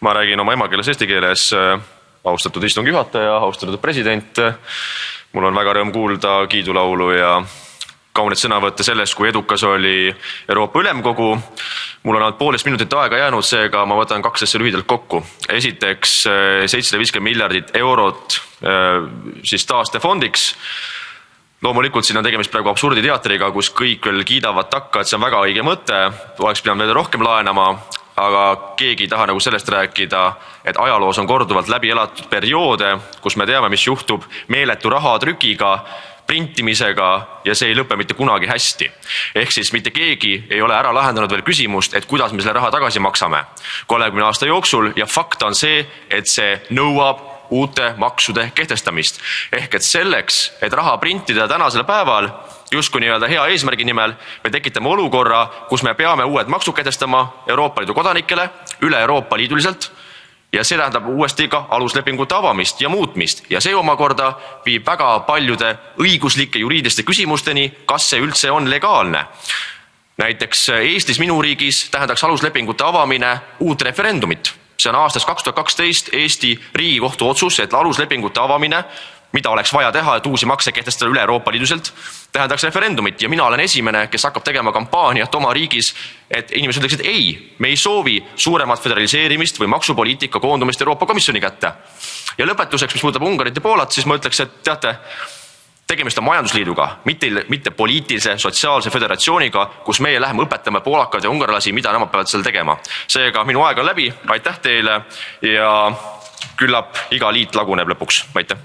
Ma räägin oma emakeeles eesti keeles. Austatud istungi juhataja, austatud president. Mul on väga rõõm kuulda kiidulaulu ja kaunid sõnavõtte sellest, kui edukas oli Euroopa Ülemkogu. Mul on ainult poolest minutit aega jäänud, seega ma võtan kaks asja lühidalt kokku. Esiteks 750 miljardit eurot siis taastefondiks. Loomulikult siin on tegemist praegu absurditeatriga, kus kõik veel kiidavad takka, et see on väga õige mõte, oleks pidanud veel rohkem laenama, aga keegi ei taha nagu sellest rääkida, et ajaloos on korduvalt läbi elatud perioode, kus me teame, mis juhtub meeletu rahatrükiga, printimisega ja see ei lõpe mitte kunagi hästi. Ehk siis mitte keegi ei ole ära lahendanud veel küsimust, et kuidas me selle raha tagasi maksame 30 aasta jooksul ja fakt on see, et see nõuab uute maksude kehtestamist. Ehk et selleks, et raha printida tänasel päeval, justkui nii-öelda hea eesmärgi nimel, me tekitame olukorra, kus me peame uued maksud kehtestama Euroopa Liidu kodanikele üle Euroopa Liiduliselt ja see tähendab uuesti ka aluslepingute avamist ja muutmist ja see omakorda viib väga paljude õiguslike juriidiliste küsimusteni, kas see üldse on legaalne. Näiteks Eestis, minu riigis, tähendaks aluslepingute avamine uut referendumit. See on aastast 2012 Eesti Riigikohtu otsus, et aluslepingute avamine, mida oleks vaja teha, et uusi makse kehtestada üle Euroopa Liiduselt, tähendaks referendumit ja mina olen esimene, kes hakkab tegema kampaaniat oma riigis, et inimesed ütleksid ei, me ei soovi suuremat föderaliseerimist või maksupoliitika koondumist Euroopa Komisjoni kätte. Ja lõpetuseks, mis puudutab Ungarit ja Poolat, siis ma ütleks, et teate, tegemist on majandusliiduga, mitte poliitilise, sotsiaalse föderatsiooniga, kus meie läheme õpetame poolakad ja ungarlasi, mida nemad peavad seal tegema. Seega minu aeg on läbi, aitäh teile ja küllap iga liit laguneb lõpuks. Aitäh.